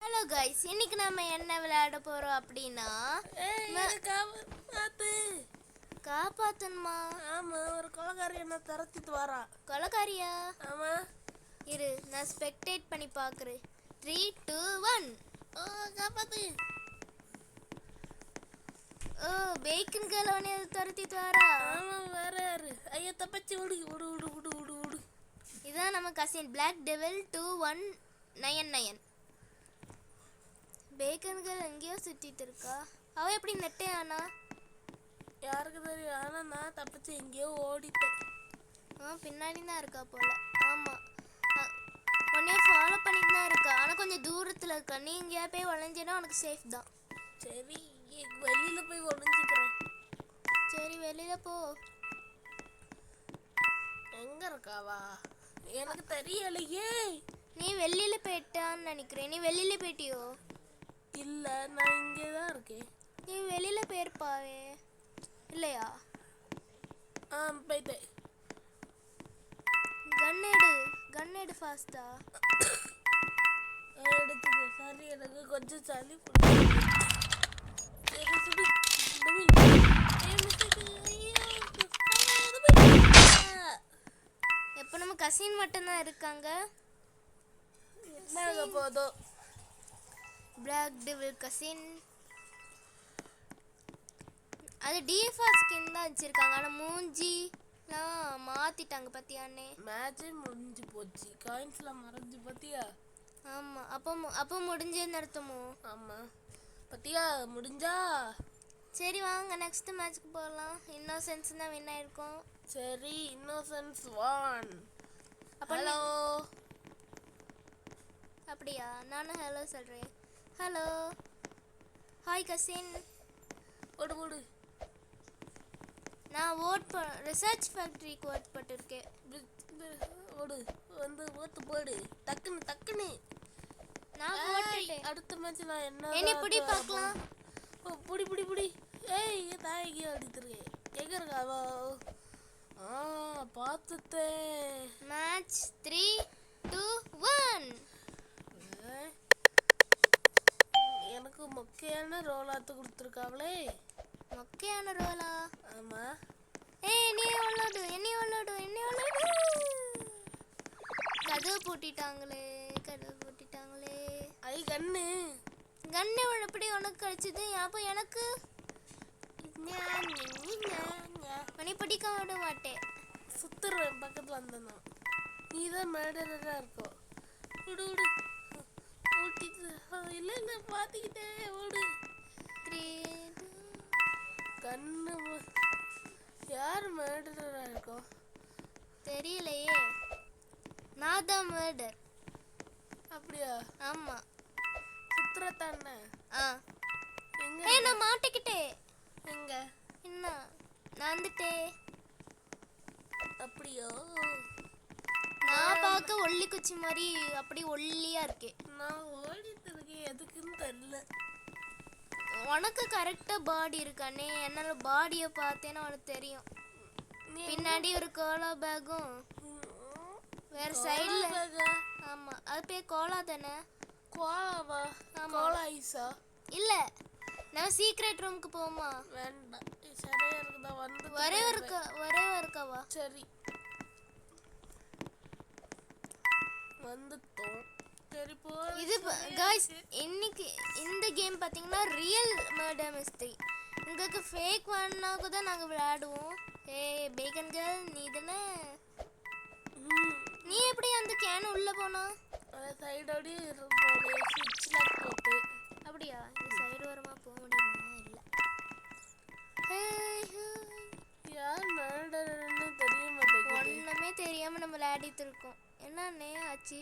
Hello guys, இன்னைக்கு நம்ம என்ன விளையாட போறோம் அப்படின்னா காப்பாத்தணுமா? ஆமா, ஒரு கொலைகாரி என்ன துரத்திட்டு வரா. கொலைகாரியா? ஆமா. இரு, நான் ஸ்பெக்டேட் பண்ணி பாக்குறேன். 3, 2, 1. காப்பாத்து. பேக்கன் கேர்ள் அவனை துரத்திட்டு வரா. ஆமா, வேற யாரு? ஐயா தப்பிச்சு விடு விடு விடு விடு விடு விடு. இதான் நம்ம cousin black devil 2199. Bacon girl எங்கேயோ சுத்திட்டு இருக்கா. அவ எப்படி நெட்டே ஆனா? யாருக்கு தெரியும்? ஆனா நான் தப்பிச்சு எங்கேயோ ஓடிட்டேன். பின்னாடி தான் இருக்கா போல. ஆமா, உன்னைய ஃபாலோ பண்ணிட்டு தான் இருக்கா. ஆனா கொஞ்சம் தூரத்துல இருக்கா. நீ இங்கேயா போய் ஒளிஞ்சினா உனக்கு சேஃப் தான். சரி, வெளியில போய் ஒளிஞ்சுக்கிறேன். சரி, வெளியில போ. எங்க இருக்காவா? எனக்கு தெரியலையே. நீ வெளியில போயிட்டான்னு நினைக்கிறேன். நீ வெளியில போயிட்டியோ? இல்ல, நான் இங்கே தான் இருக்கேன். நீ வெளியில போயிருப்பாவே. இல்லையா? போயிட்டேன். கன் எடு ஃபாஸ்டா. எடுத்துக்க. சரி, எனக்கு கொஞ்சம் சளி. எப்போ நம்ம கசின் மட்டும்தான் இருக்காங்க. என்ன போதும். Black devil cousin. அது டிஎஃப்ஆர் ஸ்கின் தான் வச்சிருக்காங்க. ஆனா மூஞ்சிலாம் மாத்திட்டாங்க பத்தியானே. மேட்சே முடிஞ்சு போச்சு. காயின்ஸ்லாம் மறைஞ்சு பத்தியா? ஆமா, அப்போ முடிஞ்சேன்னு அர்த்தமோ? ஆமா, பத்தியா முடிஞ்சா. சரி வாங்க, நெக்ஸ்ட் மேட்ச்க்கு போகலாம். இன்னோசென்ஸ் தான் வின் ஆயிருக்கும். சரி, இன்னோசென்ஸ் 1. ஹலோ. அப்படியா? நானும் ஹலோ சொல்றேன். Hello, hi cousin. ஓடு ஓடு. நான் ரிசர்ச் ஃபேக்டரிக்கு ஓட் போட்டிருக்கேன். ஓடு, வந்து ஓட்டு போடு. டக்குன்னு டக்குன்னு. நான் போட்டுட்டேன். அடுத்த மேட்ச் நான் என்ன புடி பார்க்கலாம். புடி புடி புடி. ஏய், தாய்க்கு அடித்துருக்கேன். எங்க இருக்காவோ? பார்த்துட்டேன். மேட்ச் 3, 2, 1. எனக்கு மொக்கையான ரோலாத்து கொடுத்துருக்காங்களே. மொக்கையான ரோலா? ஆமா. ஏய், நீ உள்ளோடு. கதவு பூட்டிட்டாங்களே. ஐ கண்ணு எப்படி உனக்கு கிடைச்சது? அப்போ எனக்கு மணி பிடிக்க விட மாட்டேன். சுத்துருவேன் பக்கத்துல வந்தனா. நீ தான் மேடரா இருக்கோ. விடு விடு. ஓட்டிட்டு இல்ல பாத்திக்கிட்டே ஓடு. கண்ணு யார் மேடரா இருக்கோ தெரியலையே. நான் தான் மேடர். அப்படியா? ஆமா. சுத்துறதானே? எங்க? நான் மாட்டிக்கிட்டேன். எங்க? என்ன? நான் வந்துட்டேன். அப்படியோ? நான் பார்க்க ஒல்லி குச்சி மாதிரி அப்படி ஒல்லியா இருக்கேன். நான் ஓடிட்டு இருக்கேன், எதுக்குன்னு தெரியல. உனக்கு கரெக்டா பாடி இருக்கானே. என்னால பாடியை பார்த்தேன்னா உனக்கு தெரியும். பின்னாடி ஒரு கோலா பேக்கும் வேற சைடுல. ஆமா, அது பேர் கோலா தானே? கோலாவா? கோலா ஐஸா? இல்ல, நான் சீக்ரெட் ரூமுக்கு போமா? வேண்டாம், சரியா இருக்குதா? வந்து ஒரே ஒருக்காவா? சரி, வந்துட்டோம். சரி போ. இது गाइस, இன்னைக்கு இந்த கேம் பாத்தீங்கன்னா ரியல் மர்டர் மிஸ்ட்ரி. உங்களுக்கு ஃபேக் வேணா கூட நாங்க விளையாடுவோம். ஏய் பேக்கன் கேர்ள், நீ தானே? நீ எப்படி அந்த கேன் உள்ள போனா? சைடோடி போடு. ஸ்விட்ச் லாக் போட்டு. அப்படியா? இந்த சைடு வரமா போக முடியுமா? இல்ல. யார் மர்டர்னு தெரிய மாட்டேங்குது. ஒண்ணுமே தெரியாம நம்ம விளையாடிட்டு இருக்கோம். என்னன்னே ஆச்சு?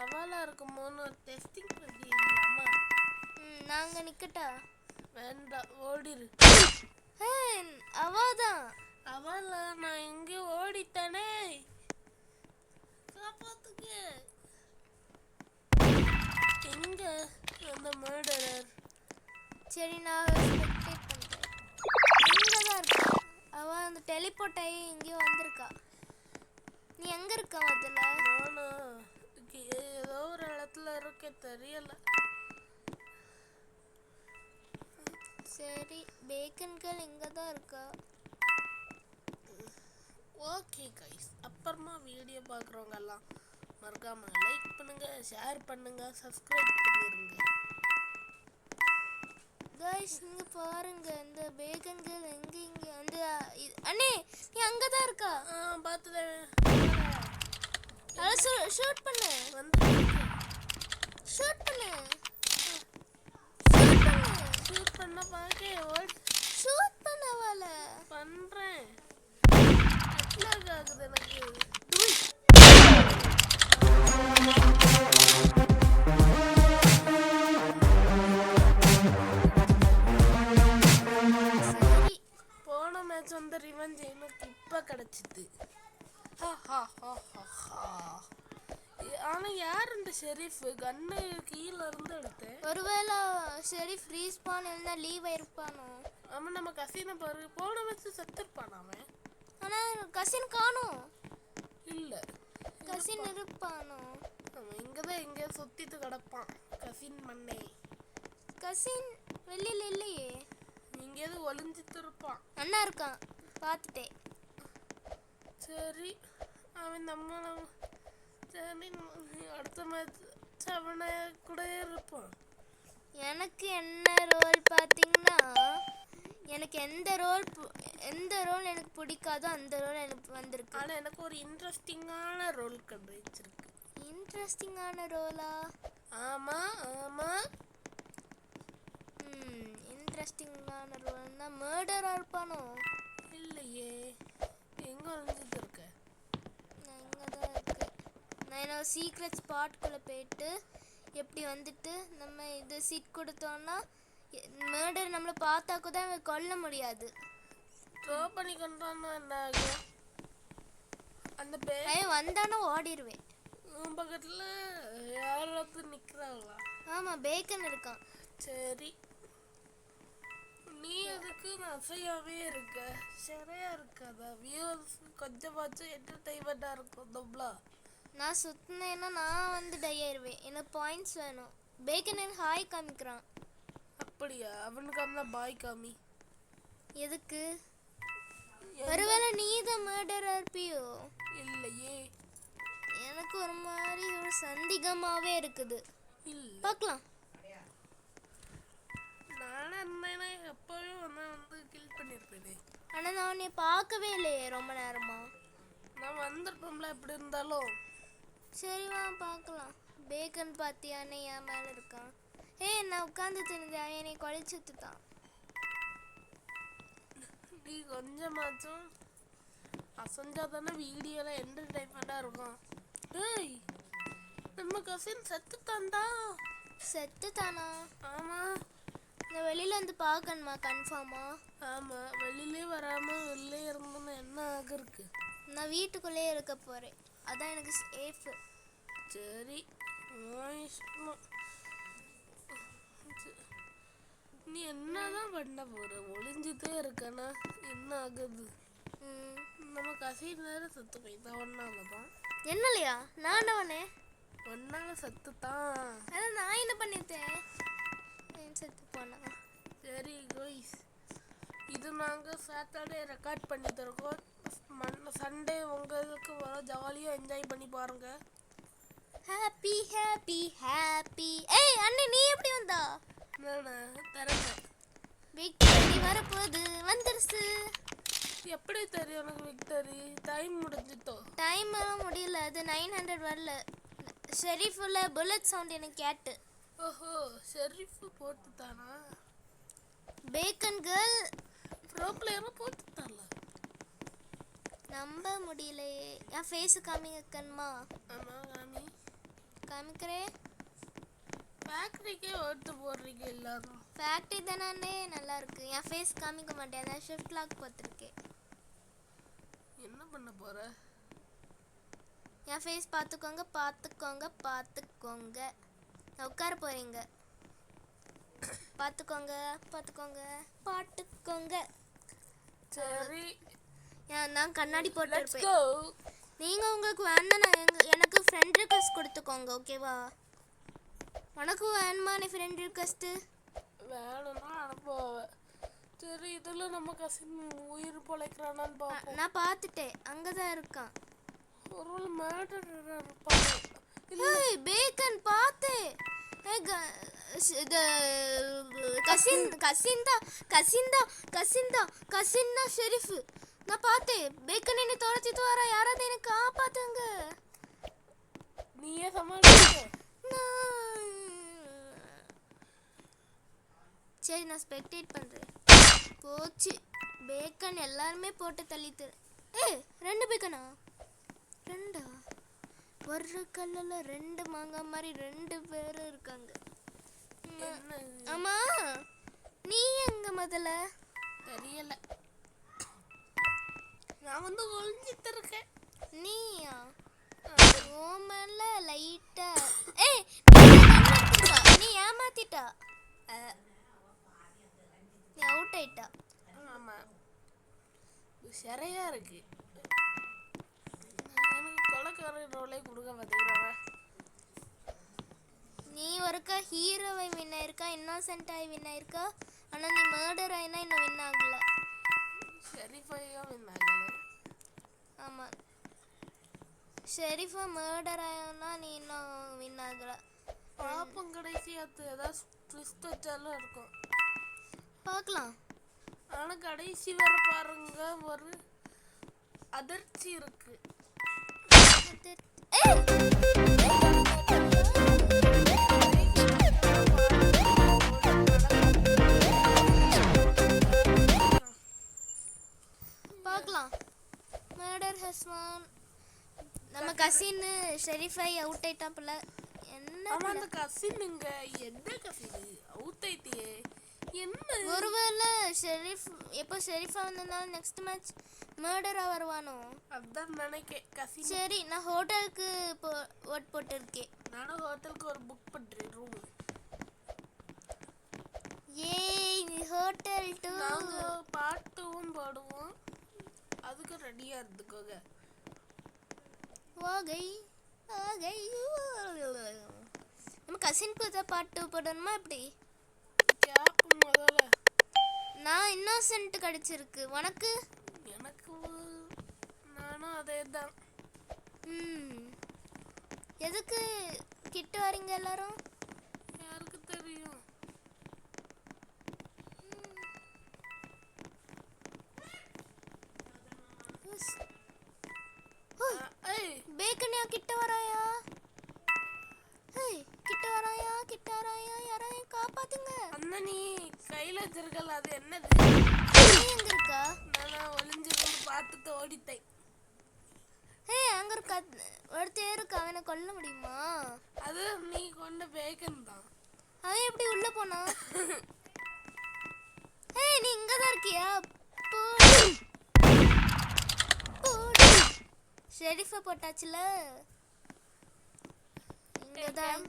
அவளா இருக்குமோன்னு டெஸ்டிங் பண்ணிடலாமா? நாங்க நிக்கட்டா? வேண்டாம், ஓடிரு. அவதான். அவளா? நான் எங்க ஓடிட்டனே. காப்பாத்துங்க. எங்க அந்த மர்டரர்? சரி, நான் ஸ்பெக்டேட் பண்றேன். இங்கதான் இருக்கா. அவ அந்த டெலிபோர்ட் ஆகி இங்கேயும் வந்திருக்கா. நீ எங்க இருக்க முதல்ல? நானா ஏதோ ஒரு இடத்துல இருக்க தெரியல. சரி, பேக்கன் கேர்ள் இங்கே தான் இருக்கா. ஓகே கைஸ், அப்புறமா வீடியோ பார்க்குறவங்க எல்லாம் மறக்காம லைக் பண்ணுங்க, ஷேர் பண்ணுங்க, சப்ஸ்கிரைப் பண்ணிருங்க. கைஸ் இங்க பாருங்க, இந்த பேக்கன் கேர்ள் இங்க வந்து அண்ணே நீ அங்க தான் இருக்கா. பார்த்துதேன். ஷூட் பண்ணு, வந்து ஷூட் பண்ணு, ஷூட் பண்ண பாக்கே ஓடி ஷூட் பண்ணவால பண்றேன். அட்லாக் ஆகுது எனக்கு. சரி. போன மேட்ச் வந்து ரிவெஞ்ச் எனக்கு இப்ப கிடைச்சிது. ஆனா யார் இந்த ஷெரீஃப்? கண்ணு கீழே இருந்து எடுத்தேன். ஒருவேளை ஷெரீஃப் ரீஸ்பான் இல்லைன்னா லீவ் ஆயிருப்பானோ. அவன் நம்ம கசினை பாரு, போன மேட்ச் செத்துருப்பான் அவன். ஆனா கசின் காணோம். இல்ல கசின் இருப்பானோ. அவன் இங்கதான் எங்கேயோ சுத்திட்டு கிடப்பான். கசின் மண்ணே, கசின் வெளியில இல்லையே, எங்கேயாவது ஒளிஞ்சிட்டு இருப்பான். அண்ணா இருக்கான், பார்த்துட்டேன். சரி, அவன் நம்ம சரி அடுத்த மேட்ச் அவனை கூட இருப்பான். எனக்கு என்ன ரோல் பார்த்தீங்கன்னா, எனக்கு எந்த ரோல் எனக்கு பிடிக்காதோ அந்த ரோல் எனக்கு வந்திருக்கு. ஆனால் எனக்கு ஒரு இன்ட்ரெஸ்டிங்கான ரோல் கிடைச்சிருக்கு. இன்ட்ரெஸ்டிங்கான ரோலா? ஆமாம் ஆமாம். இன்ட்ரெஸ்டிங்கான ரோல்னா மர்டரா இருப்பானோ? இல்லையே, எங்கே ஒழிஞ்சிட்டு இருக்க? நான் இங்கே தான் இருக்கேன். நான் என்னோட சீக்ரெட் ஸ்பாட்குள்ளே போயிட்டு எப்படி வந்துட்டு நம்ம இது சீட் கொடுத்தோன்னா மர்டர் நம்மளை பார்த்தா கூட கொல்ல முடியாது. ட்ரோ பண்ணி கொண்டான்னா என்ன ஆகும்? அந்த வந்தானா ஓடிடுவேன். பக்கத்தில் யாராவது நிற்கிறாங்களா? ஆமாம், பேக்கன் இருக்கான். சரி, நீ அதுக்கு அசையாவே இருக்க, சரியா இருக்காதா? வியூஸ் கொஞ்சமாச்சும் என்டர்டைன்மெண்ட்டாக இருக்கும். தப்லா நான் சுற்றினேன்னா நான் வந்து டை ஆயிடுவேன். எனக்கு பாயிண்ட்ஸ் வேணும். பேக்கன் எனக்கு ஹாய் காமிக்கிறான். அப்படியா? அவனுக்கு அந்த பாய் காமி. எதுக்கு? ஒருவேளை நீ தான் மர்டரா இருப்பியோ? இல்லையே, எனக்கு ஒரு மாதிரி ஒரு சந்தேகமாகவே இருக்குது. இல்லை பார்க்கலாம். நானே எப்போவே வந்து கில் பண்ணியிருப்பேனே. ஆனால் நான் உன்னை பார்க்கவே இல்லையே ரொம்ப நேரமா. நான் வந்திருப்போம்ல எப்படி இருந்தாலும். சரி வா பார்க்கலாம். பேக்கன் பார்த்தியானே என் மேலே இருக்கான். நான் உட்காந்து தெரிஞ்சேன், என்னை குழைச்சிட்டு தான். நீ கொஞ்சமாச்சும் அசஞ்சா தானே வீடியோவில் என்டர்டைன்மெண்ட்டாக இருக்கும். ஏய், நம்ம கசின் செத்துட்டான்டா. செத்துட்டானா? ஆமாம். நான் வெளியில் வந்து பார்க்கணுமா கன்ஃபார்மா? ஆமாம், வெளியிலே வராமல் வெளிலே இருந்தோன்னு என்ன ஆகிருக்கு? நான் வீட்டுக்குள்ளேயே இருக்க போகிறேன், அதான் எனக்கு சேஃபு. சரி, நீ என்னதான் பண்ண போற? ஒளிஞ்சுட்டே இருக்கனா என்ன ஆகுது? நம்ம கசின் நேரம் செத்து போய்தான். ஒன்னாலதான். என்னலையா? நான் அவனே ஒன்னால செத்துதான். அதான் நான் என்ன பண்ணிட்டேன்? செத்து போனா. சரி கோய்ஸ், இது நாங்கள் சாட்டர்டே ரெக்கார்ட் பண்ணி தருக்கோம். சண்டே உங்களுக்கு வர ஜாலியாக என்ஜாய் பண்ணி பாருங்க. Happy happy happy. அண்ணே நீ எப்படி வந்தா? நான் தரேன். விக்டரி வரப்போகுது, வந்துருச்சு. எப்படி தெரியும் எனக்கு விக்டரி? டைம் முடிஞ்சிட்டோ? டைம் முடியல, அது 900 வரல. ஷெரீஃபுள்ள புல்லட் சவுண்ட் எனக்கு கேட்டு. ஓஹோ, ஷெரீஃப் போட்டுட்டானா? பேக்கன் கேர்ள் ப்ரோ பிளேயரும் போட்டுட்டால. நம்ப முடியலையே. என் ஃபேஸு காமிக்கணுமா? ஆமாம், காமி. காமிக்கிறேன். ஃபேக்ட்ரிக்கே ஓட்டு போடுறீங்க எல்லாரும். ஃபேக்ட்ரி தானே நல்லா இருக்கு. என் ஃபேஸ் காமிக்க மாட்டேன், நான் ஷிஃப்ட் லாக் பார்த்துருக்கேன். என்ன பண்ண போற? என் ஃபேஸ் பார்த்துக்கோங்க பார்த்துக்கோங்க பார்த்துக்கோங்க. நான் உட்கார போறீங்க. பார்த்துக்கோங்க பார்த்துக்கோங்க பார்த்துக்கோங்க. சரி, நான் கண்ணாடி போட்டு லெட்ஸ் இருப்பேன். கோ. நீங்கள் உங்களுக்கு வேணும்னா எனக்கு ஃப்ரெண்ட் ரிக்வெஸ்ட் கொடுத்துக்கோங்க, ஓகேவா? உனக்கு வேணுமா நீ ஃப்ரெண்ட் ரிக்வெஸ்ட்டு? வேணும்னா அனுப்புவேன். சரி இதுல நம்ம கசின் உயிர் பொழைக்கிறானான்னு பார்ப்போம். நான் பார்த்துட்டேன், அங்கதான் இருக்கான். ஒருவேளை மேட்டர் இருப்பாங்க. ஏய் பேக்கன் பாத்து. இது கசின்தா ஷெரீஃப். நான் பார்த்தேன், பேக்கன் என்ன துரத்திட்டு வர, யாராவது என்ன காப்பாத்துங்க. நீயே சமாளிக்க. சரி நான் ஸ்பெக்டேட் பண்றேன். போச்சு, பேக்கன் எல்லாருமே போட்டு தள்ளிட்டு. ஏய் 2 பேக்கனா? 2ஆ? ஒரு கல்லுல 2 மாங்காய் மாதிரி 2 பேர் இருக்காங்க. ஆமா, நீ எங்க முதல்ல? தெரியல, நான் வந்து ஒளிஞ்சிட்டு இருக்கேன். நீயா? ஓ மேல லைட்டா. நீ ஏமாத்திட்டா, நீ அவுட் ஆயிட்டா. ஆமா, சரியா இருக்கு. எனக்கு கொலைக்கார ரோலே கொடுக்க மாட்டேங்கிறாங்க. நீ ஒருக்கா ஹீரோவை வின் ஆயிருக்கா, இன்னோசென்ட் ஆகி வின் ஆயிருக்கா. ஆனா நீ மர்டர் ஆயினா இன்னும் வின் ஆகல. ஷெரீஃபையா வின் ஆகல. ஆமா, ஷெரீஃபா மர்டர் ஆனா நீ இன்னும் வின் ஆகல. பாப்பம் கடைசியாத்து ஏதாவது ட்விஸ்ட் வச்சாலும் இருக்கும், பார்க்கலாம். ஆனா கடைசி வர பாருங்க, ஒரு அதிர்ச்சி இருக்கு. பார்க்கலாம். மர்டர் ஹஸ் வான். நம்ம கசின் ஷெரீஃபை அவுட் ஆயிட்டாப்ல. என்ன ஆமா, அந்த கசினுங்க எந்த கசின் அவுட் ஆயிட்டியே? என்ன ஒருவேளை ஷெரீஃப் எப்போ ஷெரீஃபா வந்திருந்தாலும் நெக்ஸ்ட் மேட்ச் மர்டரா வருவானோ? அதான் நினைக்கேன். கசின் சரி, நான் ஹோட்டலுக்கு ஓட் போட்டிருக்கேன். நானும் ஹோட்டலுக்கு ஒரு புக் பண்ணுறேன் ரூம். ஏய் ஹோட்டல் 2 நாங்கள் பாட்டும் பாடுவோம், அதுக்கு ரெடியாக இருந்துக்கோங்க. வாகை வாகை. நம்ம கசின் புதுசா பாட்டு போடணுமா எப்படி? கேப் முதல்ல. நான் இன்னோசென்ட் கிடைச்சிருக்கு, உனக்கு? எனக்கு நானும் அதே தான். எதுக்கு கிட்ட வரீங்க எல்லாரும்? யாருக்கு தெரியும்? பேக்கனியா கிட்ட வராயா? கிட்ட வராயா, யாரையும் காப்பாத்துங்க. அண்ணா நீ கையில வச்சிருக்கல, அது என்னது? நீ எங்க இருக்கா? நான் ஒளிஞ்சு பார்த்துட்டு ஓடிட்டேன். அங்க ஒருத்தர் இருக்கா, அவனை கொல்ல முடியுமா? அது நீ கொண்ட பேக்கன் தான். அவன் எப்படி உள்ள போனா? நீ இங்கதான் இருக்கியா? ஷெரீஃபா போட்டாச்சுல. இங்கதான்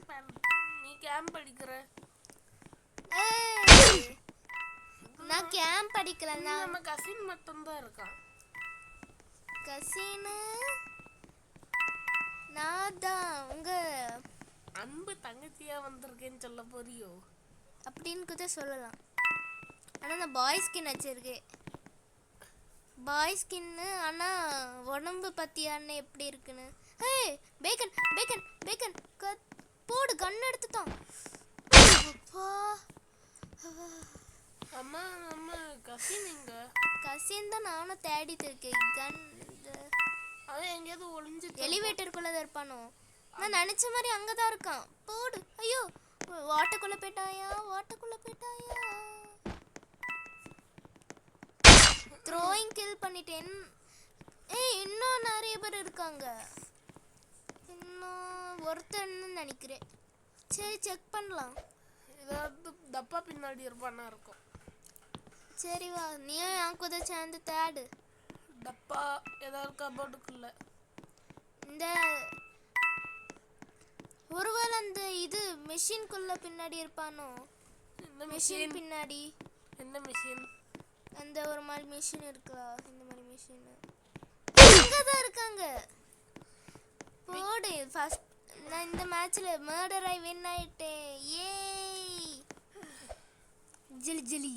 நீ கேம்ப் அடிக்கிற. நான் கேம்ப் அடிக்கல. நம்ம கசின் மட்டும் தான் இருக்கான். கசின் நான் தான். உங்க அன்பு தங்கச்சியா வந்திருக்கேன்னு சொல்ல போறியோ? அப்படின்னு கூட சொல்லலாம். ஆனா நான் பாய் ஸ்கின் வச்சிருக்கேன். பாய் ஸ்கின்னு, ஆனா உடம்பு பத்தியான்னு எப்படி இருக்குன்னு. பேக்கன் பேக்கன் பேக்கன் போடு, கன் எடுத்துட்டான். அம்மா நம்ம கசின் எங்க? கசின் தான் நானும் தேடிட்டு இருக்கேன். கன் அவன் எங்கேயாவது ஒளிஞ்சு எலிவேட்டருக்குள்ள தான் இருப்பானோ? நான் நினைச்ச மாதிரி அங்கதான் இருக்கான். போடு. ஐயோ, வாட்டக்குள்ள போயிட்டாயா? த்ரோயிங் கில் பண்ணிட்டேன். இன்னும் நிறைய பேர் இருக்காங்க. இன்னும் ஒருத்தன்னு நினைக்கிறேன். சரி செக் பண்ணலாம். ஏதாவது டப்பா பின்னாடி இருப்பானா இருக்கும். சரி வா, நீயும் என் கூட சேர்ந்து தேடு. டப்பா ஏதாவது கபோர்டுக்குள்ள. இந்த ஒருவேளை அந்த இது மெஷின்குள்ள பின்னாடி இருப்பானோ? மெஷின் பின்னாடி. என்ன மெஷின்? அந்த ஒரு மாதிரி மெஷின் இருக்குல்ல, இந்த மாதிரி மெஷின் இங்கதான் இருக்காங்க. போடு. ஃபர்ஸ்ட் நான் இந்த மேட்ச்ல மர்டர் ஆகி வின் ஆயிட்டேன். ஏய் ஜிலி ஜிலி.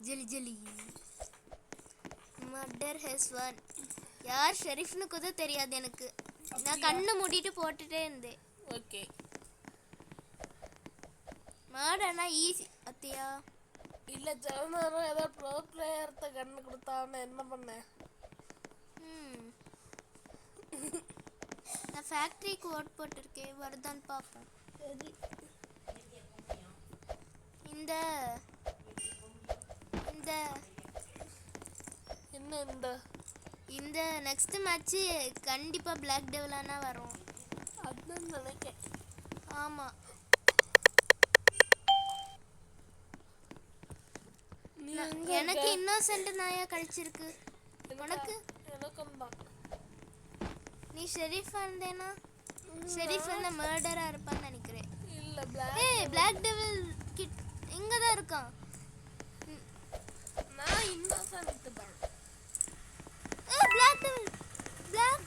ஜெலி ஜெலி மர்டர் ஹஸ் ஒன். யார் ஷெரீஃப்னு கூட தெரியாது எனக்கு. நான் கண்ணை மூடிட்டு போட்டுட்டே இருந்தேன். ஓகே. மர்டர்னா ஈஸி அத்தியா. இல்லை ஜனநாயகம் ஏதோ ப்ரோ பிளேயர்கிட்ட கண்ணு கொடுத்தான்னு என்ன பண்ணேன். நான் ஃபேக்ட்ரிக்கு ஓட் போட்டிருக்கேன், வருதான்னு பார்ப்போம். சரி. இந்த இந்த என்ன இந்த இந்த நெக்ஸ்ட் மேட்ச்சு கண்டிப்பாக பிளாக் டெவிலானா வரும். அதுன்னு நினைக்கிறேன். ஆமாம். எனக்கு இன்னோசென்ட் நாயா கழிச்சிருக்கு. உனக்கு? எனக்கும் தான். நீ ஷெரீஃப் இருந்தேனா? ஷெரீஃப் வந்து மர்டரா இருப்பான்னு நினைக்கிறேன். இல்ல பிளாக் டெவில் இங்க தான் இருக்கான். நான் இன்னோசென்ட் தான். பிளாக்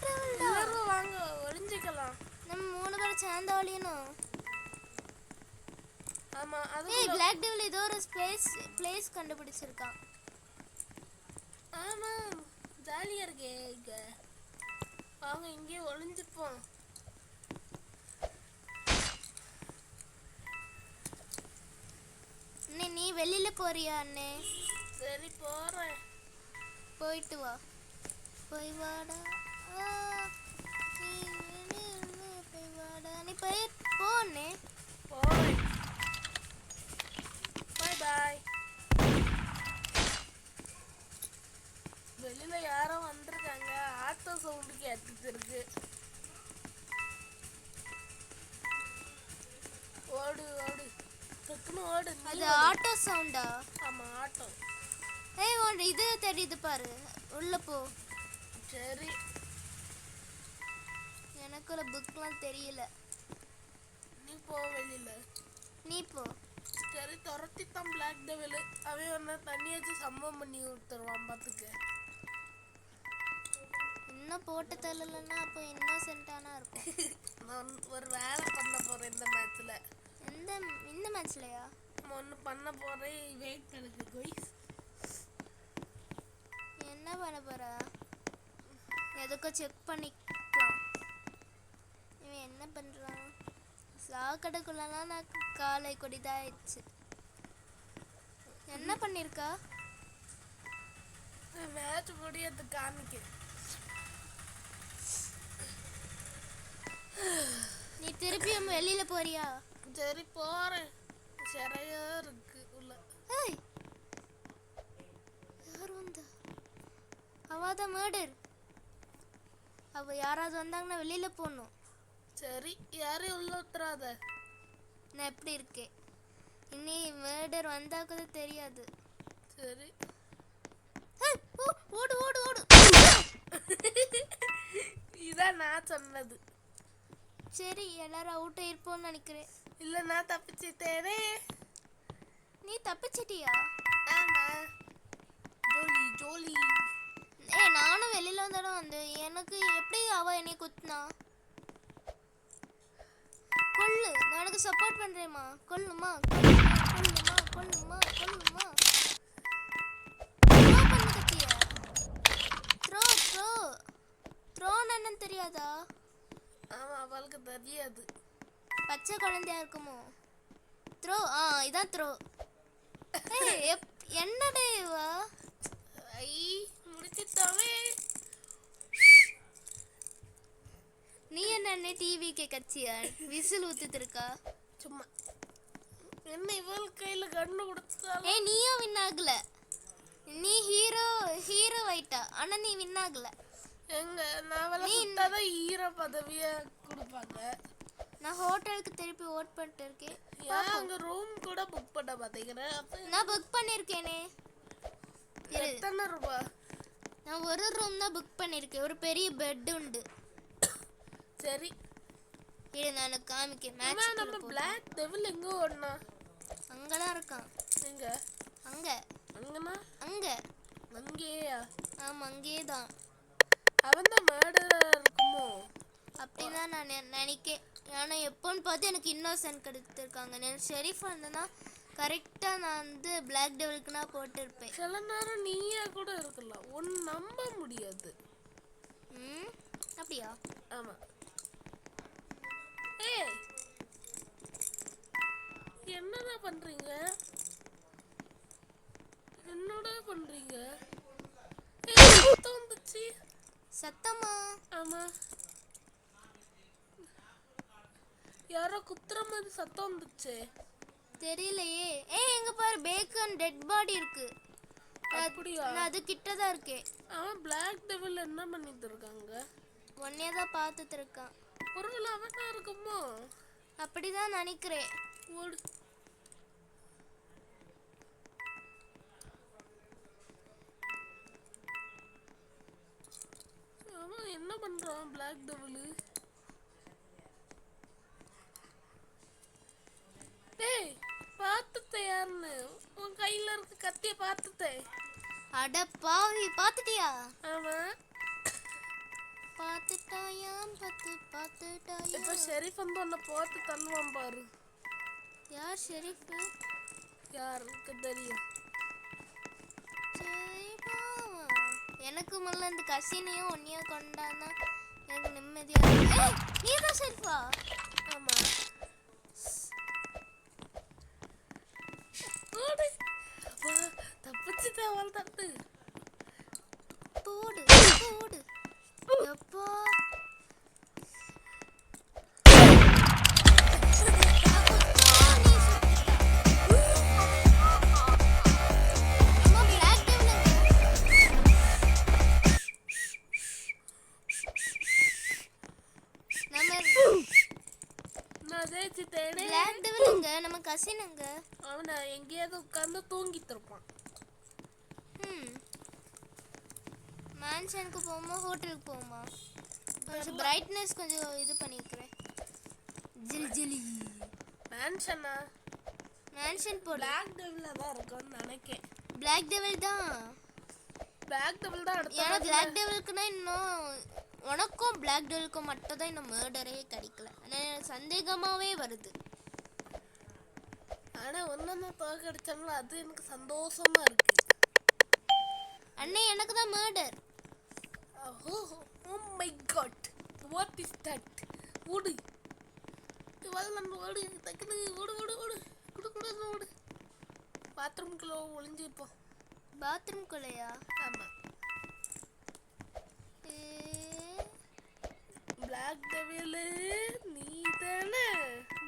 டெவில் தான். வாங்க ஒளிஞ்சிக்கலாம். நம்ம 3 பேரும் சேர்ந்து ஒளியணும். ஆமா அது பிளாக் டெவில் ஏதோ ஒரு பிளேஸ் கண்டுபிடிச்சிருக்கான். ஆமா ஜாலியா இருக்கே. இங்க வாங்க இங்கே ஒளிஞ்சிப்போம். நீ வெளியில போறியா அண்ணே? சரி போறேன். போயிட்டு வா. போய் வாடா. போய் வாடா. நீ போய் போனே. போறேன். Bye bye. வெளியில யாரோ வந்திருக்காங்க. ஆட்டோ சவுண்ட் கேட்டுட்டு இருக்கு. ஓடு ஓடு டக்குனு ஓடு. அது ஆட்டோ சவுண்டா? ஆமா ஆட்டோ. ஒன்று இது தெரியுது பாரு, உள்ள போ. சரி. எனக்குள்ள புக்லாம் தெரியல. நீ போ வெளியில. நீ போ. சரி துரத்தித்தான் பிளாக் டெவில். அவன் ஒன்று தண்ணி வச்சு சம்பவம் பண்ணி கொடுத்துருவான் பார்த்துக்க. இன்னும் போட்டு தள்ளலன்னா அப்போ இன்னோசென்ட்டானா இருக்கும். நான் ஒரு வேலை பண்ண போறேன் இந்த மேட்ச்ல. இந்த மேட்ச்லயா? ஒன்று பண்ண போறேன். வெயிட் பண்ணுங்க கோய்ஸ். என்ன பண்ண போற? எதுக்கோ செக் பண்ணிக்கலாம். இவன் என்ன பண்றான்? சாக்கடைக்குள்ளலாம் நான் காலை கொடிதாயிடுச்சு. என்ன பண்ணிருக்கா? மேட்ச் முடியறது காமிக்க. நீ திருப்பியும் வெளியில போறியா? சரி போறேன். சரியா இருக்கு உள்ள. யார் வந்தா? அவதான் மர்டர். அவ யாராவது வந்தாங்கன்னா வெளியில போகணும். சரி யாரையும் உள்ள விட்டுறாத. நான் எப்படி இருக்கேன்? இனி மர்டர் வந்தா கூட தெரியாது. சரி ஓடு ஓடு ஓடு. இதான் நான் சொன்னது. சரி எல்லாரும் அவுட் ஆயிருப்போம்னு நினைக்கிறேன். இல்ல நான் தப்பிச்சிட்டேனே. நீ தப்பிச்சிட்டியா? ஆமா ஜோலி ஜோலி. நானும் வெளியில வந்தாலும் வந்து எனக்கு எப்படி அவ என்னை குத்துனா? கொல்லு, நான் எனக்கு சப்போர்ட் பண்றேம்மா. கொல்லுமா கொல்லுமா கொல்லுமா கொல்லுமா. த்ரோ பண்ண கத்திய. த்ரோ த்ரோ த்ரோன்னு என்னன்னு தெரியாதா? ஆமா அவளுக்கு தெரியாது. பச்சை குழந்தையா இருக்குமோ? த்ரோ. இதான் த்ரோ. என்னடே இவா? ஐ முடிச்சிட்டாவே. நீ என்ன டிவிக்கு கட்சியா விசில் ஊத்திட்டு இருக்கா? சும்மா என்ன இவள் கையில கண்ணு கொடுத்தாலும். நீயும் வின் ஆகல. நீ ஹீரோ ஆயிட்டா, ஆனா நீ வின் ஆகல. எங்க நான் சுத்தாதான் ஹீரோ பதவிய கொடுப்பாங்க. நான் ஹோட்டலுக்கு திருப்பி ஓட் பண்ணிட்டு இருக்கேன். அங்க ரூம் கூட புக் பண்ண பாத்தீங்கன்னா. நான் புக் பண்ணிருக்கேனே. எத்தனை ரூபாய்? நான் ஒரு ரூம் தான் புக் பண்ணிருக்கேன். ஒரு பெரிய பெட் உண்டு. சரி இரு நான் காமிக்க. மேட்ச் நம்ம பிளாக் டெவில் எங்க ஓடுனா? அங்கதான் இருக்கான். எங்க? அங்க. அங்கனா? அங்க. அங்கேயா? ஆமா அங்கேயே தான். அவன் தான் மர்டரா இருக்குமோ? அப்படிதான் நான் நினைக்கேன். ஆனா எப்போன்னு பார்த்து எனக்கு இன்னோசென்ட் கிடைத்திருக்காங்க. நான் ஷெரீஃப் இருந்தேன்னா கரெக்டா நான் வந்து பிளாக் டெவிலுக்கு நான் போட்டிருப்பேன். சில நேரம் நீயே கூட இருக்கலாம், ஒன்னு நம்ப முடியாது. அப்படியா? ஆமா. ஏய், என்னடா பண்றீங்க? என்னடா பண்றீங்க? ஏய், சத்தம் வந்துச்சு. சத்தமா? ஆமா, யாரோ குத்துற மாதிரி சத்தம் வந்துச்சு. தெரியலையே. ஏய், எங்க பாரு, பேக்கன் டெட் பாடி இருக்கு. அப்படியா? நான் அது கிட்ட தான் இருக்கேன். அவன் பிளாக் டெவில் என்ன பண்ணிட்டு இருக்காங்க? ஒன்னே தான் பார்த்துட்டு இருக்கான். ஒருவேளை அவனா இருக்குமோ? அப்படிதான் நினைக்கிறேன். ஓடு. அவன் என்ன பண்றான் பிளாக் டெவில்? ஏய், பார்த்துட்ட யாருன்னு? உன் கையில இருக்க கத்திய பார்த்துட்டேன். அட பாவி, பார்த்துட்டியா? ஆமா. பார்த்துட்டாயாம், பார்த்துட்டாயா. இப்ப ஷெரீஃப் வந்து உன்னை போட்டு தள்ளுவான் பாரு. யார் ஷெரீஃப்? யாருக்கு தெரியும்? எனக்கு முதல்ல இந்த கசினையும் ஒன்னையும் கொண்டானா எனக்கு நிம்மதியா. நீ தான் ஷெரீஃபா? ஆமா. ஓடு. அப்பா, தப்பிச்சுட்டா அவள் தப்பு. ஓடு ஓடு. எப்பா நம்ம கசினுங்க. அவனை எங்கேயாவது உட்கார்ந்து தூங்கிட்டு இருப்பான். மேன்ஷனுக்கு போமா ஹோட்டலுக்கு போமா? கொஞ்சம் பிரைட்னஸ் கொஞ்சம் இது பண்ணிக்கிறேன். ஜில் ஜிலி. மேன்ஷனா? மேன்ஷன் போடு. பிளாக் டெவில்ல தான் இருக்கும்னு நினைக்கிறேன். பிளாக் டெவில் தான். பிளாக் டெவில் தான் அடுத்த. ஏன்னா பிளாக் டெவிலுக்குனா இன்னும் உனக்கும் பிளாக் டெவிலுக்கும் மட்டும் தான் இன்னும் மர்டரே கிடைக்கல. ஆனால் சந்தேகமாகவே வருது. ஆனால் ஒன்று தோக்கடிச்சாங்களோ அது எனக்கு சந்தோஷமா இருக்கு. அண்ணே, எனக்கு தான் murder. Oh my god, what is that? ஓடு. நம்ம ஓடு, டக்குனு ஓடு ஓடு ஓடு. குடு ஓடு. பாத்ரூம்குள்ள ஒளிஞ்சிருப்போம். பாத்ரூம்குள்ளையா? ஆமா. பிளாக் டெவில் நீ தானே?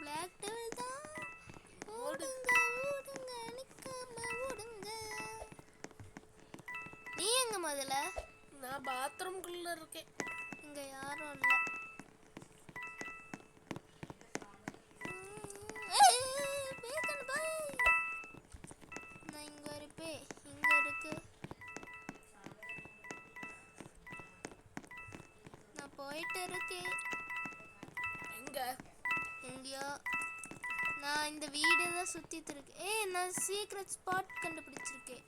பிளாக் டெவில் தான். ஓடுங்க ஓடுங்க, நிக்காம ஓடுங்க. நீ எங்க முதல்ல? நான் பாத்ரூம்குள்ள இருக்கேன். இங்க யாரும் இல்ல. நான் இங்க இருப்பேன். இங்க இருக்கு. நான் போயிட்டு இருக்கேன். எங்க? எங்கயோ. நான் இந்த வீடு தான் சுத்திட்டு இருக்கேன். நான் சீக்ரெட் ஸ்பாட் கண்டுபிடிச்சிருக்கேன்.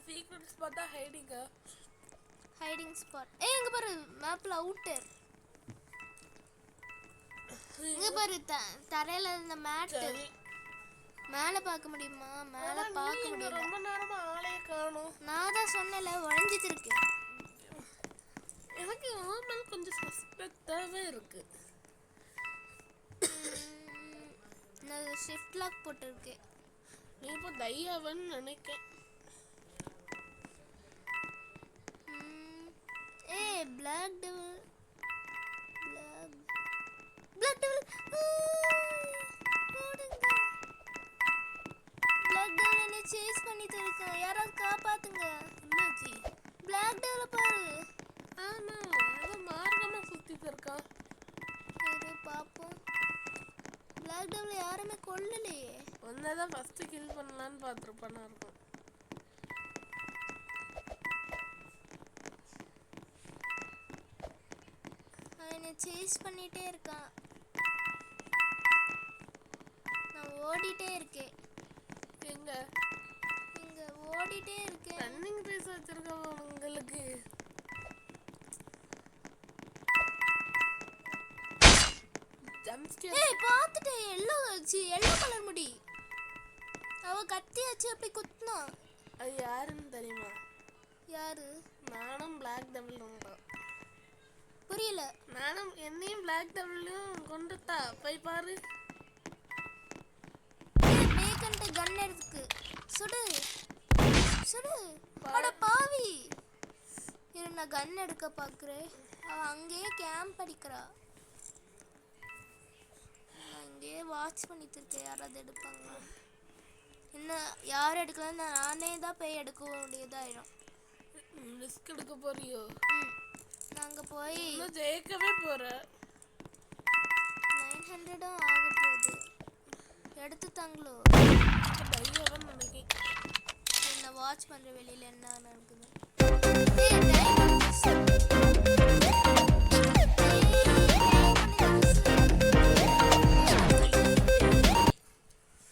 சீக்ரெட் ஸ்பாட்டா? Hiding spot. எங்க பாரு, மேப்ல அவுட்டர். இங்க பாரு, தரையில இந்த மேட். மேல பார்க்க முடியுமா? மேல பார்க்க முடியல. ரொம்ப நேரமா ஆளே காணோம். நான் தான் சொன்னல, உடைஞ்சிட்டு இருக்கு. எனக்கு நார்மல் கொஞ்சம் சஸ்பெக்டாவே இருக்கு. நான் ஷிஃப்ட் லாக் போட்டுருக்கேன். நீ இப்போ தையாவன்னு நினைக்கேன். Black devil. Black devil. ஓடுங்க. பிளாக் டெவில் என்ன சேஸ் பண்ணிட்டு இருக்கான். யாராவது காப்பாத்துங்க. என்னாச்சு? பிளாக் டெவில் பாரு. ஆமா, அவன் மார்க்கமா சுத்திட்டு இருக்கான். இரு பாப்போம். பிளாக் டெவில் யாருமே கொல்லலையே. ஒன்னதான் ஃபர்ஸ்ட் கில் பண்ணலான்னு பார்த்துருப்பானா இருக்கும். அவனை சேஸ் பண்ணிட்டே இருக்கான். நான் ஓடிட்டே இருக்கேன். எங்க? இங்க ஓடிட்டே இருக்கேன். ரன்னிங் ரேஸ் வச்சிருக்கான் உங்களுக்கு. ஏய், பாத்துட்டேன். எல்லோ கலர் முடி. கத்தி வச்சு அப்படி குத்துனா. அது யாருன்னு தெரியுமா? யாரு? நானும் பிளாக் டெவிலும் தான். புரியல. நானும் என்னையும் பிளாக் டெவிலும் கொண்டுட்டா. போய் பாரு. பேக்கன்ட்ட கன் எடுத்துக்கு. சுடு சுடு. அட பாவி. இரு நான் கன் எடுக்க பார்க்குறேன். அவ அங்கேயே கேம்ப் அடிக்கிறா. நான் இங்கேயே வாட்ச் பண்ணிட்டு இருக்கேன், யாராவது எடுப்பாங்களா. இன்னும் யாரும் எடுக்கலன்னு நானே தான் போய் எடுக்க வேண்டியதாயிடும். ரிஸ்க் எடுக்க போறியோ? நாங்க போய் இன்னும் ஜெயிக்கவே போற. 900 ஆக போகுது. எடுத்து தாங்களோ. டைவன் நினைக்கிறேன். என்ன வாட்ச் பண்ற வெளியில என்ன நடக்குது.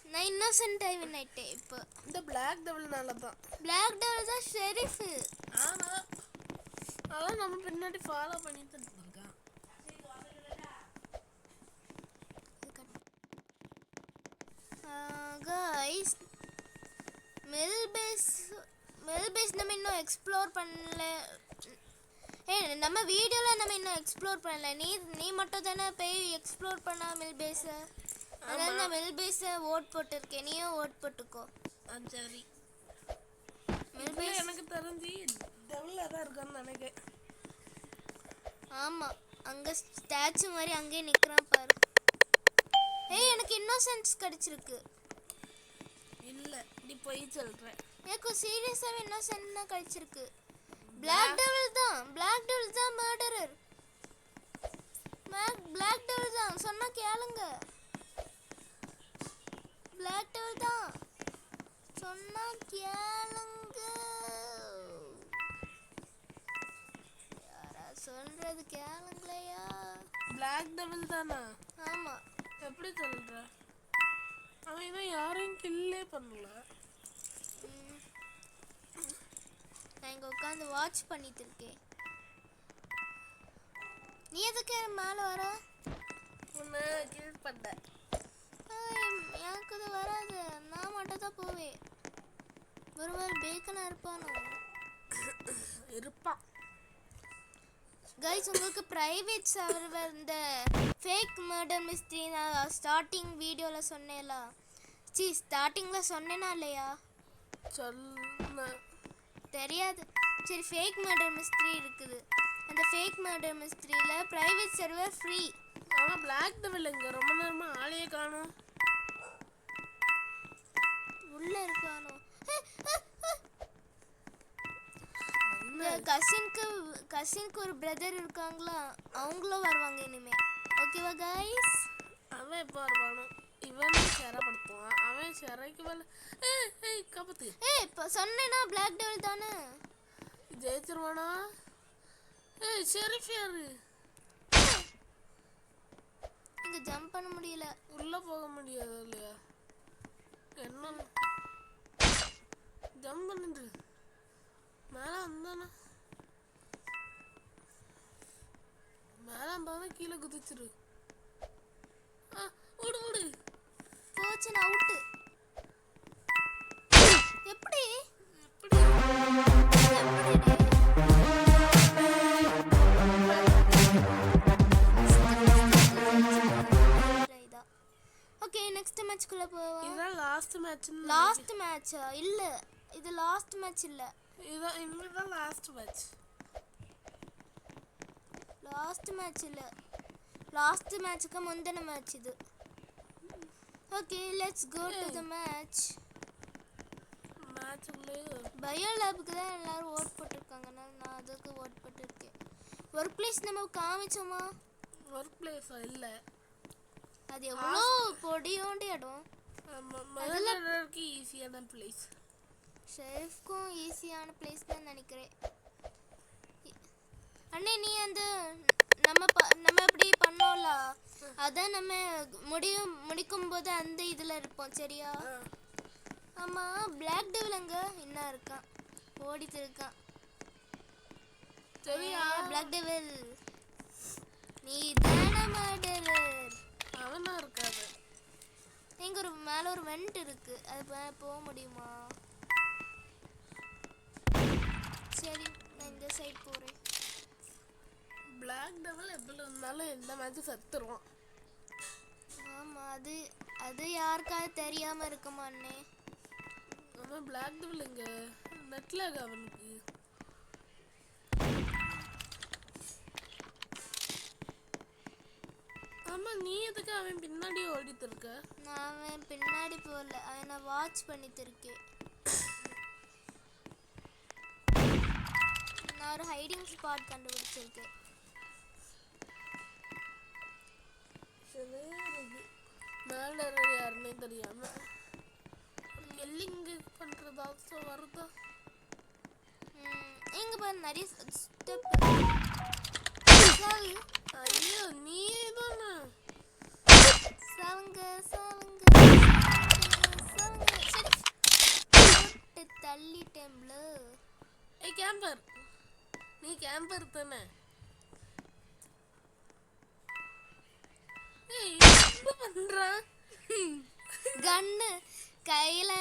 9 innocent டைவன் ஆயிட்டேன் இப்போ. இந்த பிளாக் டெவில்னால தான். பிளாக் டெவில் தான் ஷெரீஃப். ஆனா அவன் நம்ம பின்னாடி ஃபாலோ பண்ணிட்டு இருக்கான். गाइस மெல்பேஸ் நம்ம இன்னும் எக்ஸ்ப்ளோர் பண்ணல. நம்ம வீடியோல நம்ம இன்னும் எக்ஸ்ப்ளோர் பண்ணல. நீ மட்டும் தானே போய் எக்ஸ்ப்ளோர் பண்ணா மெல்பேஸ. அதனால நான் மெல்பேஸ ஓட் போட்டுருக்கேன். நீயும் ஓட் போட்டுக்கோ. சரி. மெல்பேஸ் எனக்கு தெரிஞ்சு டெவில்ல தான் இருக்கான்னு நினைக்கிறேன். ஆமா, அங்க ஸ்டாச்சு மாதிரி அங்கேயே நிக்கிறான் பாரு. எனக்கு இன்னோசன்ஸ் கிடைச்சிருக்கு. இல்ல நீ போய் சொல்ற. எனக்கு சீரியஸாவே இன்னோசன்ட்னா கிடைச்சிருக்கு. பிளாக் டெவில் தான் மர்டரர். பிளாக் டெவில் தான் சொன்னா கேளுங்க. பிளாக் டெவில் தான் சொன்னா கேளுங்க. யாரா சொல்றது கேளுங்களையா? பிளாக் டெவில் தானா? ஆமா. எப்படி சொல்ற? அவன் இன்னும் யாரையும் கில்லே பண்ணல. நான் இங்க உட்காந்து வாட்ச் பண்ணிட்டு இருக்கேன். நீ எதுக்கு மேல வர? உன்னை கில் பண்ண. எனக்கு அது வராது. நான் மட்டும் தான் போவேன். ஒருவேளை பேக்கனா இருப்பானோ? இருப்பான். கைஸ் உங்களுக்கு பிரைவேட் சர்வர் இந்த ஃபேக் மர்டர் மிஸ்ட்ரி நான் ஸ்டார்டிங் வீடியோல சொன்னேன்ல. ஸ்டார்டிங்ல சொன்னேனா இல்லையா? சொன்ன தெரியாது. சரி, ஃபேக் மர்டர் மிஸ்ட்ரி இருக்குது. அந்த ஃபேக் மர்டர் மிஸ்ட்ரியில பிரைவேட் சர்வர் ஃப்ரீ. ஆனா பிளாக் டெவில் எங்க? ரொம்ப நேரமா ஆளையே காணோம். உள்ள இருக்கானோ? கசின்க்கு ஒரு பிரதர் இருக்காங்களா, அவங்களும் வருவாங்க இனிமே. ஓகேவா கைஸ்? அவன் எப்போ வருவானோ? இவனே சிறைப்படுத்துவான். அவன் சிறைக்கு மேல காப்பாத்து. இப்போ சொன்னேன்னா பிளாக் டெவில் தானே ஜெயிச்சிருவானா? ஷெரீஃப் யாரு? இங்க ஜம்ப் பண்ண முடியல. உள்ள போக முடியாது இல்லையா? என்ன ஜம்ப் பண்ணிட்டு மேல வந்தானா? மேல வந்தானா கீழே குதிச்சிரு. ஓடு ஓடு. போச்சு, நான் அவுட்டு. எப்படி எப்படி? ஓகே, நெக்ஸ்ட் மேட்ச்க்குள்ள போவோம். இதான் லாஸ்ட் மேட்ச். லாஸ்ட் மேட்சா? இல்ல, இது லாஸ்ட் மேட்ச் இல்ல. இதுதான் லாஸ்ட் மேட்ச். லாஸ்ட் மேட்ச் இல்ல, லாஸ்ட் மேட்ச்க்கு முந்தின மேட்ச் இது. Okay, let's go to the match. Bio லேபுக்கு தான் எல்லாரும் ஓட் போட்டிருக்காங்க. நான் அதுக்கு ஓட் போட்டிருக்கேன். ஒர்க் பிளேஸ் நம்ம காமிச்சோமா? ஒர்க் பிளேஸ் இல்ல, அது எவ்வளோ பொடியோண்டு இடம். மர்டருக்கு ஈஸியான பிளேஸ். ஷெரீஃப்க்கும் ஈஸியான பிளேஸ் தான் நினைக்கிறேன். அண்ணே, நீ அந்த நம்ம இப்படி பண்ணோம்ல, அதான் நம்ம முடிக்கும் போது அந்த இதுல இருப்போம். சரியா? ஆமா, பிளாக் டெவில் அங்க என்ன இருக்கான், ஓடிட்டு இருக்கான். சரியா? பிளாக் டெவில் நீ தான மர்டரர். அவனா இருக்காது. இங்க ஒரு மேல ஒரு வெண்ட் இருக்கு, அது போக முடியுமா? சரி, நான் இந்த சைடு போறேன். பிளாக் டெவல் எப்படி இருந்தாலும் எந்த மேட்சும் செத்துருவான். ஆமா, அது அது யாருக்காவது தெரியாம இருக்குமாண்ணே? அவன் பிளாக் டெவல் இங்க நெட்ல அவனுக்கு. ஆமா, நீ எதுக்கு அவன் பின்னாடி ஓடிட்டு இருக்க? நான் அவன் பின்னாடி போகல, அவனை வாட்ச் பண்ணிட்டு இருக்கேன். நான் ஒரு ஹைடிங் ஸ்பாட் கண்டுபிடிச்சிருக்கேன். மேல யாருன்னே தெரியாம எல்லிங்க பண்றதா வருதா? இங்க பாரு, நிறைய ஸ்டெப். ஐயோ, நீ தானே சவங்க சவங்க சவங்க. சரி, போட்டு தள்ளிட்டேன்ல. ஏய் கேம்பர், நீ கேம்பர் தானே? ஏய், என்ன பண்றா? கன்னு கையில,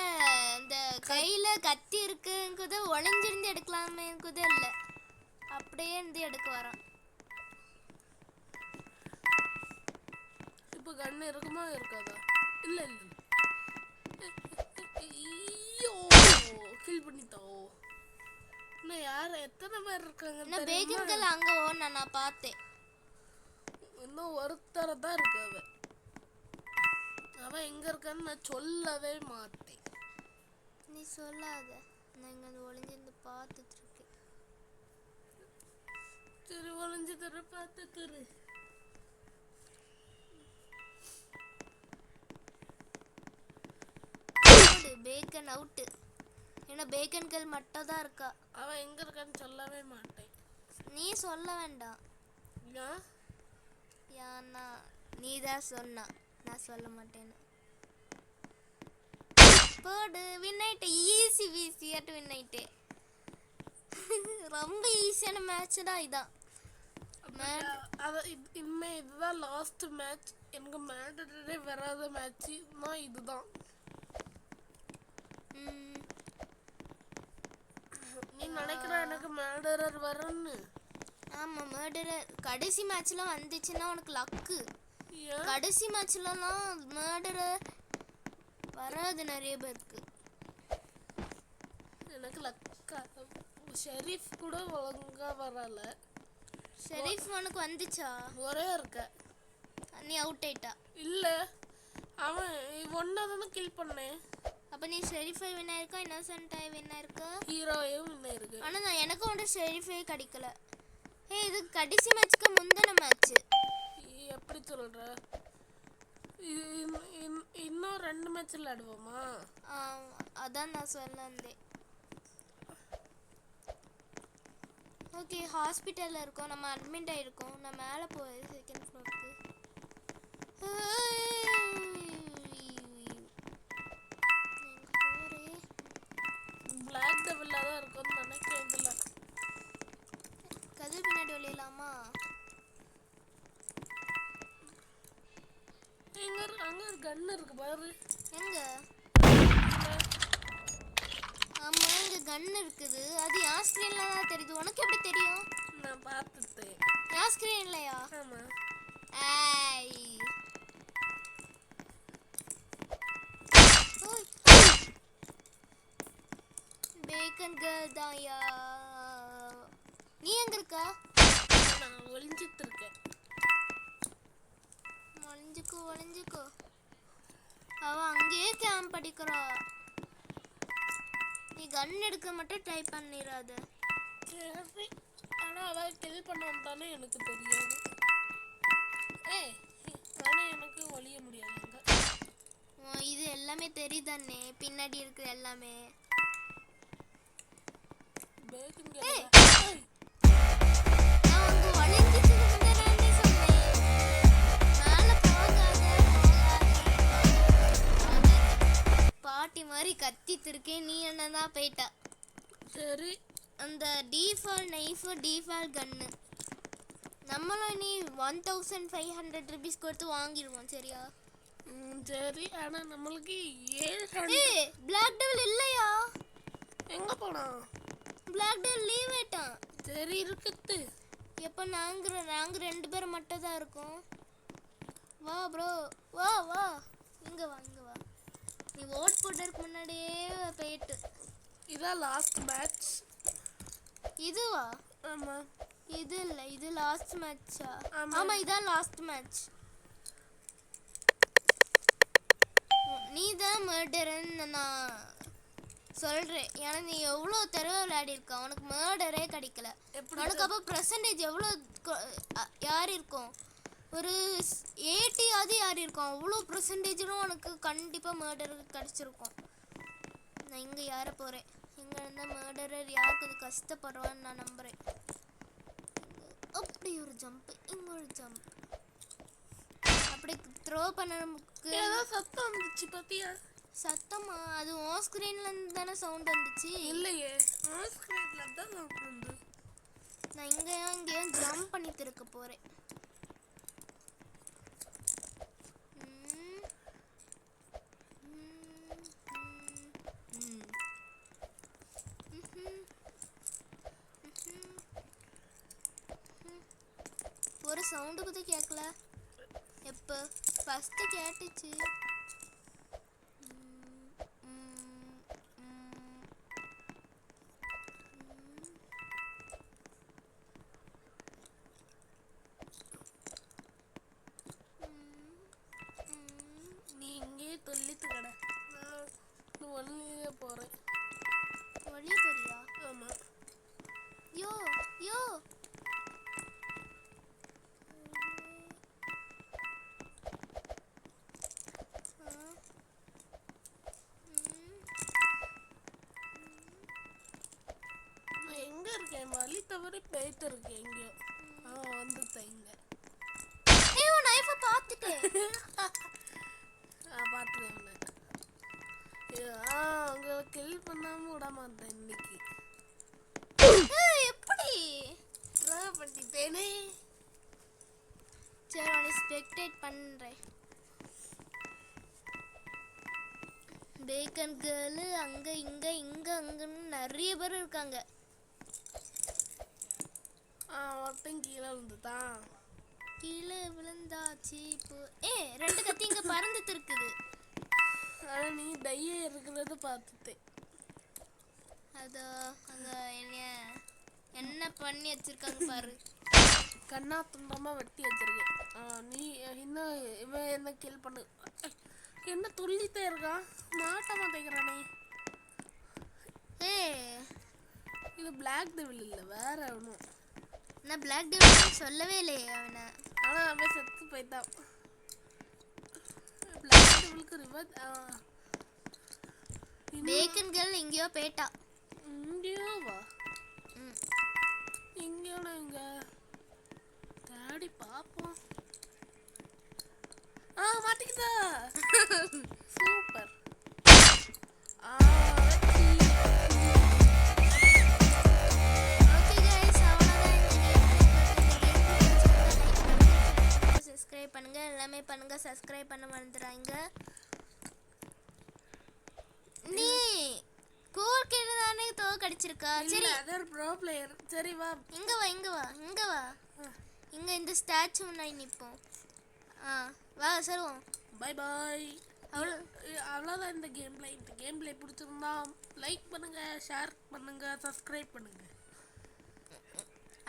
இந்த கையில கத்தி இருக்குங்குது, ஒளிஞ்சிருந்து எடுக்கலாமேங்குது இல்லை, அப்படியே இருந்து எடுக்க வரான். இப்போ கன்னு இருக்குமா இருக்காதா? இல்ல இல்ல. ஐயோ, கில் பண்ணிட்டோம். இன்னும் யார் எத்தனை பேர் இருக்காங்க? இன்னும் பேகன்கள் அங்க ஓடுனா நான் பார்த்தேன். இன்னும் ஒருத்தர தான் இருக்கு. அவன் எங்க இருக்கான்னு நான் சொல்லவே மாட்டேன். நீ சொல்லாத, நான் இங்க ஒளிஞ்சிருந்து பார்த்துட்டு இருக்கேன். சரி, ஒளிஞ்சு தர பார்த்துரு. Bacon out. ஏன்னா பேக்கன்கள் மட்டும் தான் இருக்கா. அவன் எங்க இருக்கான்னு சொல்லவே மாட்டேன். நீ சொல்ல வேண்டாம். ஏன்னா நீ தான் சொன்னா, நான் சொல்ல மாட்டேன்னு. போடு, வின் ஆயிட்டே. ஈஸி வீசியாட்டு வின் ஆயிட்டே. ரொம்ப ஈஸியான மேட்ச் தான் இதான். இனிமே இதுதான் லாஸ்ட் மேட்ச். எனக்கு மேண்டே வராத மேட்ச் இதுதான். நீ நினைக்கிற எனக்கு மர்டரர் வரும்னு? ஆமா, மர்டரர் கடைசி மேட்ச்ல வந்துச்சுன்னா உனக்கு லக்கு. கடைசி மேட்ச்லலாம் மர்டரர் வராது நிறைய பேருக்கு. எனக்கு லக்கா. ஷெரீஃப் கூட ஒழுங்கா வரல. ஷெரீஃப் உனக்கு வந்துச்சா? ஒரே இருக்க. நீ அவுட் ஆயிட்டா? இல்ல, அவன் ஒன்னாதானே கில் பண்ணேன். அப்ப நீ ஷெரீஃபை வின் ஆயிருக்கா, இன்னசென்ட்டாய் வின் ஆயிருக்கா, ஹீரோயும் வின் ஆயிருக்கு. ஆனா நான் எனக்கு ஒன்று ஷெரீஃபை கிடைக்கல. இது கடைசி மேட்ச்க்கு முந்தின மேட்ச். எப்படி சொல்ற? இன்னும் 2 மேட்ச் விளையாடுவோமா? அதான் நான் சொல்ல வந்தேன். ஓகே, ஹாஸ்பிட்டல்ல இருக்கோம், நம்ம அட்மிட் ஆயிருக்கோம். நான் மேலே போய் செகண்ட் ஃப்ளோருக்கு. பிளாக் டெவில்ல தான் இருக்கும்னு நினைக்கிறேன். இதுல கதிர் பின்னாடி ஒளியலாமா? அங்க ஒரு கன் இருக்கு பாரு. எங்க? ஆமா, இங்க கன் இருக்குது. அது யார் ஸ்கிரீன்ல தான் தெரியுது. உனக்கு எப்படி தெரியும்? நான் பார்த்துட்டேன். யார் ஸ்கிரீன்லயா? ஆமா. ஏய், பேக்கன் கேர்ள் தான்யா. நீ எங்க இருக்க? நான் ஒளிஞ்சிட்டு இருக்கேன். ஒளிஞ்சுக்கோ ஒளிஞ்சுக்கோ. அவ அங்கேயே கேம்ப் அடிக்கிறா. நீ கன் எடுக்க மட்டும் ட்ரை பண்ணிராத. சரி, ஆனா அவன் கில் பண்ண வந்தானே எனக்கு தெரியாது. ஆனா எனக்கு ஒளிய முடியாது. இது எல்லாமே தெரியுதானே, பின்னாடி இருக்கிற எல்லாமே. பாட்டி மாதிரி கத்திட்டு இருக்கேன், நீ என்னதான் போயிட்டா. சரி, அந்த டிஃபால்ட் நைஃப், டிஃபால்ட் கன்னு நம்மளும் நீ 1500 rupees கொடுத்து வாங்கிடுவோம். சரியா? சரி ஆனா நம்மளுக்கு 7 ஏய் பிளாக் டெவில் இல்லையா? எங்க போனா? பிளாக் டெவில் லீவ் ஆயிட்டான். சரி இருக்குது. எப்போ நாங்க 2 பேரும் மட்டும் தான் இருக்கோம். வா ப்ரோ, வா வா, இங்க வா இங்க வா. நீ ஓட் போட்டதுக்கு முன்னாடியே போயிட்டு. இதான் லாஸ்ட் மேட்ச். இதுவா? ஆமா. இது இல்ல, இது லாஸ்ட் மேட்சா? ஆமா. ஆமா இதான் லாஸ்ட் மேட்ச். நீ தான் மர்டர்ன்னு நான் சொல்றேன். ஏன்னா நீ எவ்வளோ தடவை விளையாடி இருக்க, உனக்கு மர்டரே கிடைக்கல. உனக்கு அப்போ பர்சன்டேஜ் எவ்வளோ யார் இருக்கும்? ஒரு 80 யார் இருக்கும்? அவ்வளோ பர்சன்டேஜும் உனக்கு கண்டிப்பாக மர்டர் கிடச்சிருக்கும். நான் இங்கே யாரை போகிறேன், இங்கே இருந்தால் மர்டரர் யாருக்கு அது கஷ்டப்படுவான்னு நான் நம்புகிறேன். அப்படி ஒரு ஜம்ப், இங்கே ஒரு ஜம்ப், அப்படி த்ரோ பண்ண ஏதோ சத்தம் வந்துச்சு பாத்தியா? சத்தமா? அது உன் ஸ்க்ரீன்ல இருந்து தானே சவுண்ட் வந்துச்சு. இல்லையே, உன் ஸ்க்ரீன்ல தான் சவுண்ட் வந்து. நான் இங்கேயோ ஜம்ப் பண்ணி திருக்க போறேன். ஒரு சவுண்டு கூட கேட்கல. எப்போ ஃபர்ஸ்ட் கேட்டுச்சு. நீ இங்கே தொல்லித்து கடை. நான் ஒன்னிலே போறேன். வெளியே போறியா? ஆமா. யோ யோ, நான் எங்க இருக்கேன்? வழி தவறி போயிட்டு இருக்கேன். எங்கேயோ வந்துட்டேன் இங்க. ஏய் உன் நைஃபை பார்த்துட்டேன். பார்த்துட்டேன். உங்களை கில் பண்ணாம விட மாட்டேன் இன்னைக்கு. எப்படி ட்ரை பண்ணிட்டேனே. சரி உன்னை ஸ்பெக்டேட் பண்ணுறேன். பேக்கன் கேர்ளு அங்கே இங்கே அங்கன்னு நிறைய பேர் இருக்காங்க. ஒருத்தன் கீழே விழுந்துதான். கீழே விழுந்தாச்சு இப்போ. 2 கத்தி இங்கே பறந்துட்டு இருக்குது. ஆனால் நீ டைய இருக்கிறத பார்த்துட்டேன். அதோ அங்கே என்ன பண்ணி வச்சிருக்காங்க பாரு. கண்ணா துண்டமா வெட்டி வச்சிருக்கேன். நீ இன்னும் இவன் என்ன கில் பண்ணு. என்ன துள்ளிட்டே இருக்கான், மாட்ட மாட்டேங்கிறானே. இது பிளாக் டெவில் இல்லை, வேற ஒன்றும். நான் பிளாக் டெவில் சொல்லவே இல்லையே அவனை. ஆனால் அவன் செத்து போயிட்டான். பிளாக் டெவிலுக்கு ரிவர். பேக்கன் கேர்ள் எங்கேயோ போயிட்டா. இங்கேயோ வா. எங்கேயோட இங்க தேடி பார்ப்போம். மாட்டிக்கிட்டா. சூப்பர். சப்ஸ்கிரைப் பண்ணுங்க, எல்லாமே பண்ணுங்க. சப்ஸ்கிரைப் பண்ண மறந்துடாங்க. நீ கோர் கேட்டு தானே கடிச்சிருக்கா? சரி அதர் ப்ரோ பிளேயர். சரி வா, இங்க வா இங்க வா இங்க வா. இங்க இந்த ஸ்டாச்சு முன்னாடி நிப்போம். வா சருவோம். Bye bye. அவ்வளோதான் இந்த கேம் பிளே பிடிச்சிருந்தா லைக் பண்ணுங்க, ஷேர் பண்ணுங்க, சப்ஸ்கிரைப் பண்ணுங்க.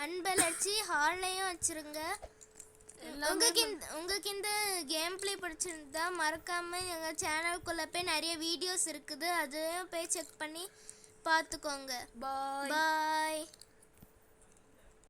அன்பல் அடிச்சு ஹால்லையும் வச்சிருங்க. உங்களுக்கு இந்த கேம் பிளே பிடிச்சிருந்தா மறக்காம எங்கள் சேனலுக்குள்ள போய் நிறைய வீடியோஸ் இருக்குது, அதையும் போய் செக் பண்ணி பார்த்துக்கோங்க. பாய் பாய்.